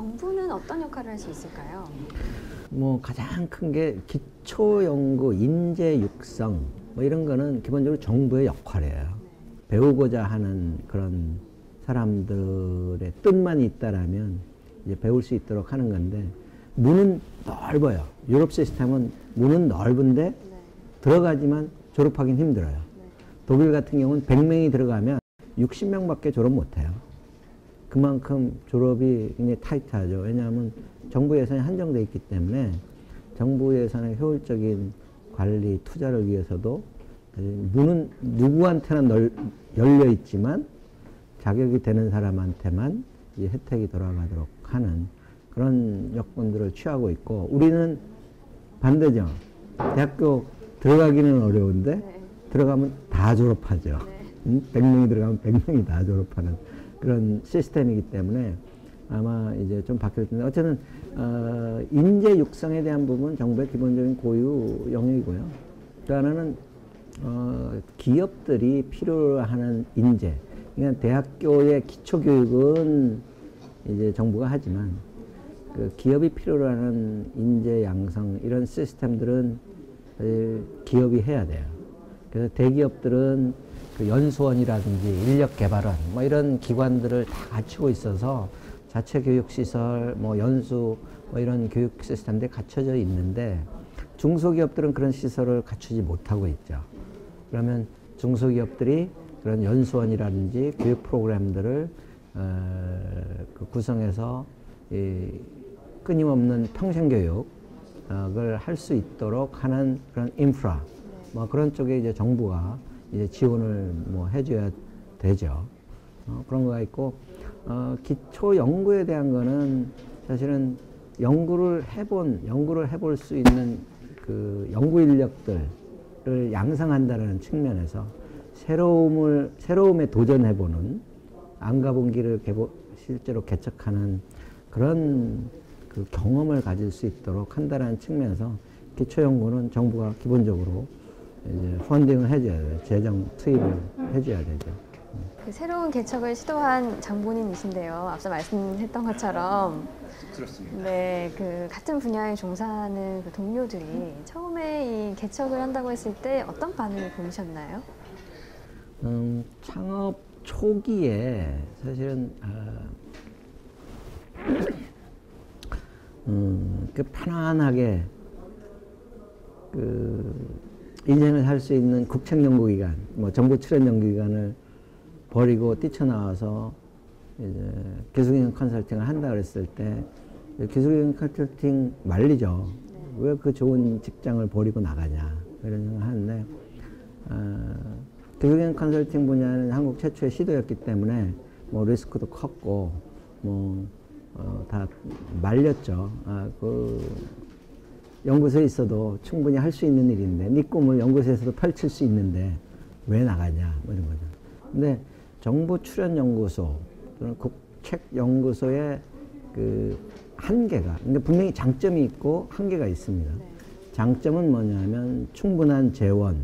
정부는 어떤 역할을 할 수 있을까요? 뭐 가장 큰 게 기초 연구, 인재 육성 뭐 이런 거는 기본적으로 정부의 역할이에요. 배우고자 하는 그런 사람들의 뜻만 있다라면 이제 배울 수 있도록 하는 건데, 문은 넓어요. 유럽 시스템은 문은 넓은데 들어가지만 졸업하기는 힘들어요. 독일 같은 경우는 100명이 들어가면 60명밖에 졸업 못해요. 그만큼 졸업이 굉장히 타이트하죠. 왜냐하면 정부 예산이 한정되어 있기 때문에 정부 예산의 효율적인 관리, 투자를 위해서도 문은 누구한테나 열려 있지만 자격이 되는 사람한테만 이 혜택이 돌아가도록 하는 그런 여건들을 취하고 있고, 우리는 반대죠. 대학교 들어가기는 어려운데 들어가면 다 졸업하죠. 100명이 들어가면 100명이 다 졸업하는 그런 시스템이기 때문에 아마 이제 좀 바뀔 텐데, 어쨌든 인재 육성에 대한 부분 정부의 기본적인 고유 영역이고요. 또 하나는 기업들이 필요로 하는 인재, 그러니까 대학교의 기초 교육은 이제 정부가 하지만 그 기업이 필요로 하는 인재 양성 이런 시스템들은 기업이 해야 돼요. 그래서 대기업들은 그 연수원이라든지 인력개발원 뭐 이런 기관들을 다 갖추고 있어서 자체 교육시설, 뭐 연수 뭐 이런 교육 시스템들이 갖춰져 있는데, 중소기업들은 그런 시설을 갖추지 못하고 있죠. 그러면 중소기업들이 그런 연수원이라든지 교육 프로그램들을 그 구성해서 끊임없는 평생교육을 할 수 있도록 하는 그런 인프라, 뭐 그런 쪽에 이제 정부가 이제 지원을 뭐 해줘야 되죠. 그런 거가 있고, 기초 연구에 대한 거는 사실은 연구를 해볼 수 있는 그 연구 인력들을 양성한다는 측면에서 새로움에 도전해보는, 안 가본 길을 실제로 개척하는 그런 그 경험을 가질 수 있도록 한다는 측면에서 기초 연구는 정부가 기본적으로 이제 펀딩을 해줘야 돼요. 재정 투입을 해줘야 되죠. 그 새로운 개척을 시도한 장본인이신데요. 앞서 말씀했던 것처럼 그렇습니다. 네, 그 같은 분야에 종사하는 그 동료들이 처음에 이 개척을 한다고 했을 때 어떤 반응을 보이셨나요? 창업 초기에 사실은 그 편안하게 그 인생을 살 수 있는 국책연구기관, 뭐 정부 출연 연구기관을 버리고 뛰쳐나와서 이제 기술경영 컨설팅을 한다 그랬을 때 기술경영 컨설팅 말리죠. 왜 그 좋은 직장을 버리고 나가냐 이런 생각을 하는데, 기술경영 컨설팅 분야는 한국 최초의 시도였기 때문에 뭐 리스크도 컸고 뭐 다 말렸죠. 그 연구소에 있어도 충분히 할 수 있는 일인데, 네 꿈을 연구소에서도 펼칠 수 있는데 왜 나가냐 뭐 이런 거죠. 근데 정부 출연 연구소 또는 국책 연구소의 그 한계가, 그러니까 분명히 장점이 있고 한계가 있습니다. 장점은 뭐냐면 충분한 재원,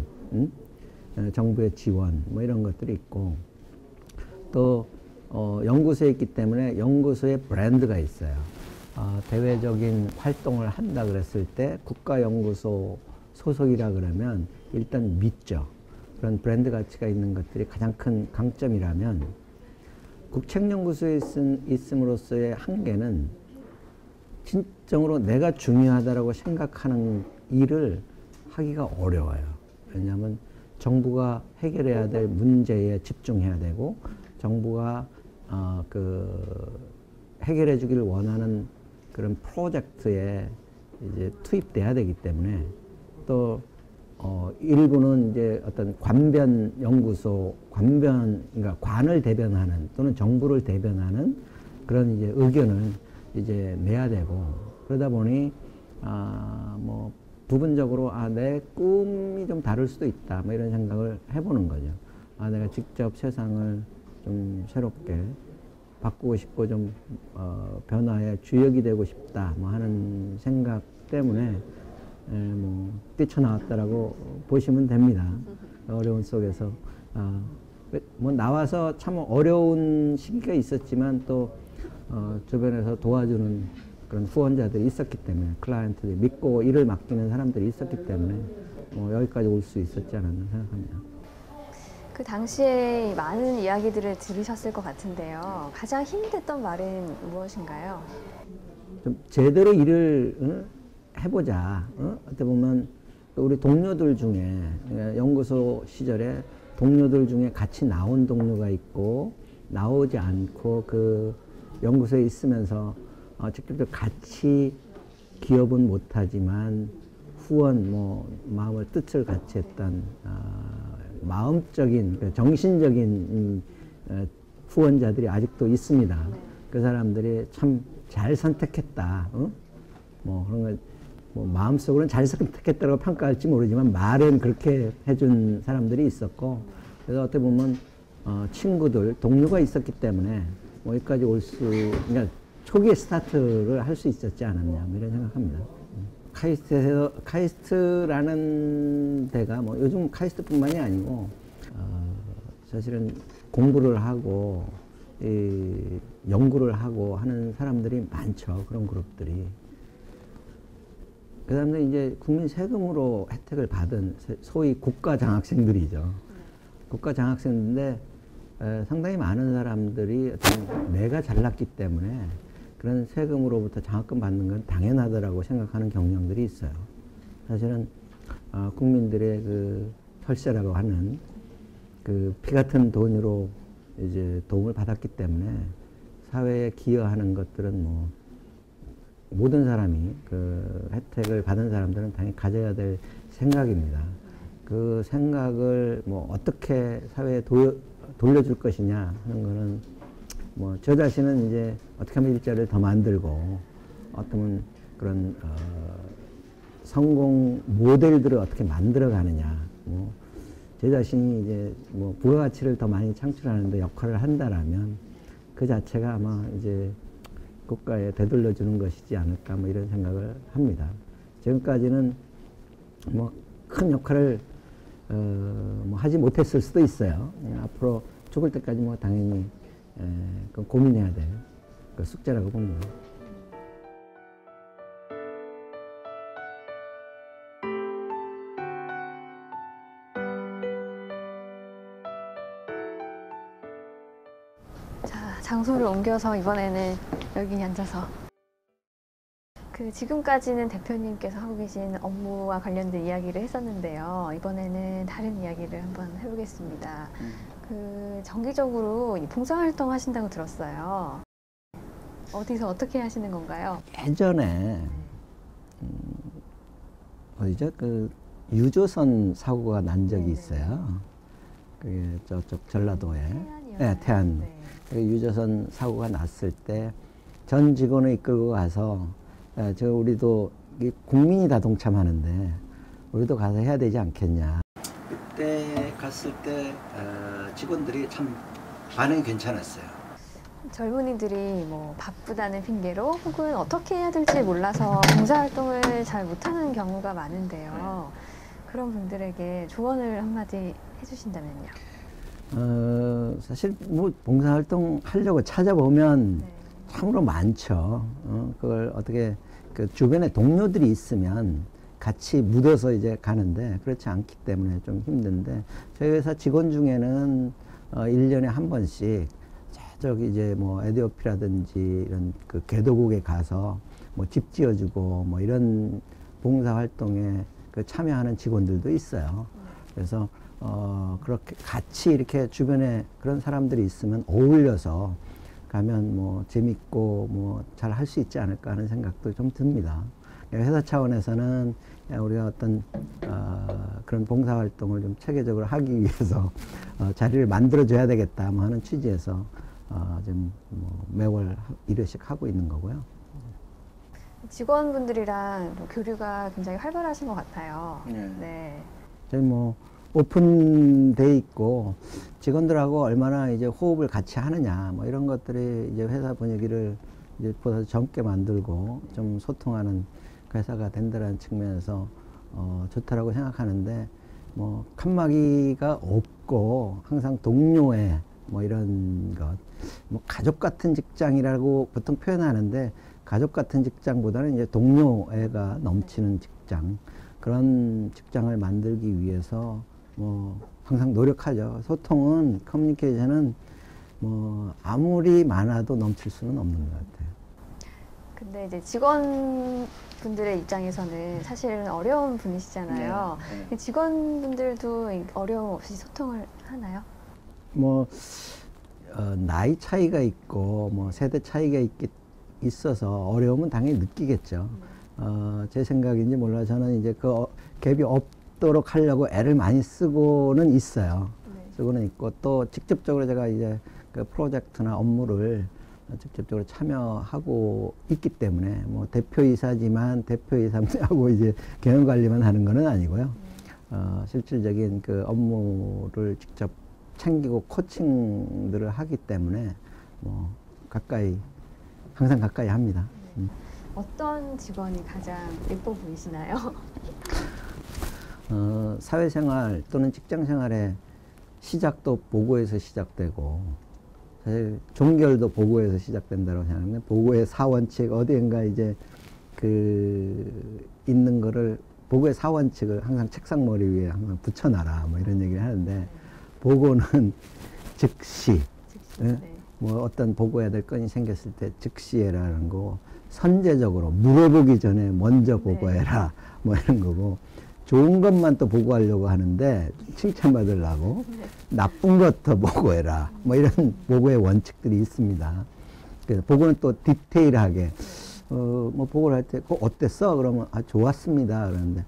정부의 지원 뭐 이런 것들이 있고, 또 연구소에 있기 때문에 연구소의 브랜드가 있어요. 대외적인 활동을 한다 그랬을 때 국가연구소 소속이라 그러면 일단 믿죠. 그런 브랜드 가치가 있는 것들이 가장 큰 강점이라면, 국책연구소에 있음으로써의 한계는 진정으로 내가 중요하다고 생각하는 일을 하기가 어려워요. 왜냐하면 정부가 해결해야 될 문제에 집중해야 되고, 정부가 해결해 주기를 원하는 그런 프로젝트에 이제 투입돼야 되기 때문에, 또 일부는 이제 어떤 관변 연구소, 그러니까 관을 대변하는 또는 정부를 대변하는 그런 이제 의견을 이제 내야 되고, 그러다 보니 뭐 부분적으로 내 꿈이 좀 다를 수도 있다 뭐 이런 생각을 해보는 거죠. 내가 직접 세상을 좀 새롭게 바꾸고 싶고 좀 변화의 주역이 되고 싶다 뭐 하는 생각 때문에 뭐 뛰쳐나왔다라고 보시면 됩니다. 어려운 속에서 뭐 나와서 참 어려운 시기가 있었지만, 또 주변에서 도와주는 그런 후원자들이 있었기 때문에, 클라이언트들이 믿고 일을 맡기는 사람들이 있었기 때문에 여기까지 올 수 있었지 않았나 생각합니다. 그 당시에 많은 이야기들을 들으셨을 것 같은데요. 가장 힘이 됐던 말은 무엇인가요? 좀 제대로 일을 해보자. 어떻게 보면 우리 동료들 중에, 연구소 시절에 동료들 중에 같이 나온 동료가 있고 나오지 않고 그 연구소에 있으면서 직접적으로 같이 기업은 못하지만 후원, 마음을 뜻을 같이 했던 마음적인, 정신적인 후원자들이 아직도 있습니다. 그 사람들이 참 잘 선택했다. 그런 걸 마음속으로는 잘 선택했다고 평가할지 모르지만 말은 그렇게 해준 사람들이 있었고, 그래서 어떻게 보면 친구들, 동료가 있었기 때문에 여기까지 그러니까 초기에 스타트를 할 수 있었지 않았냐, 이런 생각합니다. 카이스트라는 데가 요즘 카이스트뿐만이 아니고 사실은 공부를 하고 연구를 하고 하는 사람들이 많죠. 그런 그룹들이. 그 사람들이 이제 국민 세금으로 혜택을 받은 소위 국가 장학생들이죠. 국가 장학생인데 상당히 많은 사람들이 어떤 내가 잘났기 때문에 그런 세금으로부터 장학금 받는 건 당연하더라고 생각하는 경향들이 있어요. 사실은 국민들의 그 혈세라고 하는 그 피 같은 돈으로 이제 도움을 받았기 때문에 사회에 기여하는 것들은 모든 사람이 그 혜택을 받은 사람들은 당연히 가져야 될 생각입니다. 그 생각을 어떻게 사회에 돌려줄 것이냐 하는 거는 저 자신은 이제 어떻게 하면 일자리를 더 만들고 어떤 그런 성공 모델들을 어떻게 만들어 가느냐, 제 자신이 이제 부가가치를 더 많이 창출하는 데 역할을 한다라면 그 자체가 아마 이제 국가에 되돌려주는 것이지 않을까, 이런 생각을 합니다. 지금까지는 큰 역할을 하지 못했을 수도 있어요. 앞으로 죽을 때까지 당연히 고민해야 될 그 숙제라고 봅니다. 자, 장소를 옮겨서 이번에는 여기 앉아서 지금까지는 대표님께서 하고 계신 업무와 관련된 이야기를 했었는데요. 이번에는 다른 이야기를 한번 해보겠습니다. 정기적으로 봉사활동 하신다고 들었어요. 어디서 어떻게 하시는 건가요? 예전에 유조선 사고가 난 적이 있어요. 그게 저쪽 전라도에. 네, 태안. 네. 유조선 사고가 났을 때 전 직원을 이끌고 가서 우리도 국민이 다 동참하는데 우리도 가서 해야 되지 않겠냐. 그때 갔을 때 직원들이 참 반응이 괜찮았어요. 젊은이들이 바쁘다는 핑계로 혹은 어떻게 해야 될지 몰라서 봉사활동을 잘 못하는 경우가 많은데요. 그런 분들에게 조언을 한마디 해주신다면요. 사실 봉사활동 하려고 찾아보면 참으로 많죠. 그걸 어떻게 주변에 동료들이 있으면 같이 묻어서 이제 가는데 그렇지 않기 때문에 좀 힘든데, 저희 회사 직원 중에는 1년에 한 번씩 저기 이제 에디오피라든지 이런 개도국에 가서 집 지어주고 이런 봉사활동에 참여하는 직원들도 있어요. 그래서 그렇게 같이 이렇게 주변에 그런 사람들이 있으면 어울려서 가면 재밌고 잘 할 수 있지 않을까 하는 생각도 좀 듭니다. 회사 차원에서는 우리가 어떤 그런 봉사활동을 좀 체계적으로 하기 위해서 자리를 만들어줘야 되겠다 하는 취지에서 지금 매월 1회씩 하고 있는 거고요. 직원분들이랑 교류가 굉장히 활발하신 것 같아요. 네. 저희 오픈돼 있고 직원들하고 얼마나 이제 호흡을 같이 하느냐 이런 것들이 이제 회사 분위기를 이제 보다 젊게 만들고 좀 소통하는 회사가 된다는 측면에서 좋다라고 생각하는데 칸막이가 없고 항상 동료의 뭐 이런 것, 뭐 가족 같은 직장이라고 보통 표현하는데 가족 같은 직장보다는 이제 동료애가 넘치는 직장, 그런 직장을 만들기 위해서 뭐 항상 노력하죠. 소통은, 커뮤니케이션은 뭐 아무리 많아도 넘칠 수는 없는 것 같아요. 근데 이제 직원분들의 입장에서는 사실은 어려운 분이시잖아요. 직원분들도 어려움 없이 소통을 하나요? 뭐 나이 차이가 있고 뭐 세대 차이가 있어서 어려움은 당연히 느끼겠죠. 제 생각인지 몰라 저는 이제 그 갭이 없도록 하려고 애를 많이 쓰고는 있어요. 쓰고는 있고 또 직접적으로 제가 이제 그 프로젝트나 업무를 직접적으로 참여하고 있기 때문에 뭐 대표이사지만 대표이사하고 이제 경영 관리만 하는 거는 아니고요. 실질적인 그 업무를 직접 챙기고 코칭들을 하기 때문에 뭐 항상 가까이 합니다. 어떤 직원이 가장 예뻐 보이시나요? 사회생활 또는 직장생활의 시작도 보고에서 시작되고 사실 종결도 보고에서 시작된다고 생각하는데 보고의 4원칙 어디엔가 이제 그 있는 거를 보고의 4원칙을 항상 책상 머리 위에 항상 붙여놔라 뭐 이런 얘기를 하는데 보고는 즉시 네? 뭐 어떤 보고해야 될 건이 생겼을 때 즉시 해라는 거 선제적으로 물어보기 전에 먼저 보고해라 뭐 이런 거고 좋은 것만 또 보고하려고 하는데 칭찬받으려고 나쁜 것도 보고해라 뭐 이런 보고의 원칙들이 있습니다. 그래서 보고는 또 디테일하게 뭐 보고를 할 때 그거 어땠어? 그러면 좋았습니다. 그러는데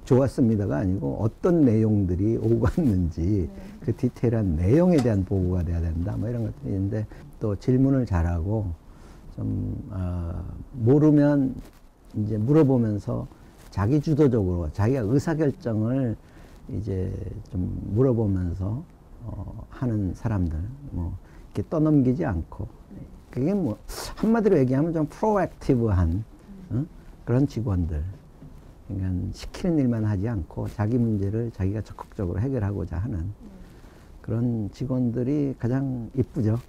좋았습니다가 아니고 어떤 내용들이 오고 갔는지 그 디테일한 내용에 대한 보고가 돼야 된다. 뭐 이런 것들이 있는데 또 질문을 잘하고 좀 모르면 이제 물어보면서 자기 주도적으로 자기가 의사결정을 이제 좀 물어보면서 하는 사람들 뭐 이렇게 떠넘기지 않고 그게 뭐 한마디로 얘기하면 좀 프로액티브한 그런 직원들. 그러니까 시키는 일만 하지 않고 자기 문제를 자기가 적극적으로 해결하고자 하는 그런 직원들이 가장 이쁘죠.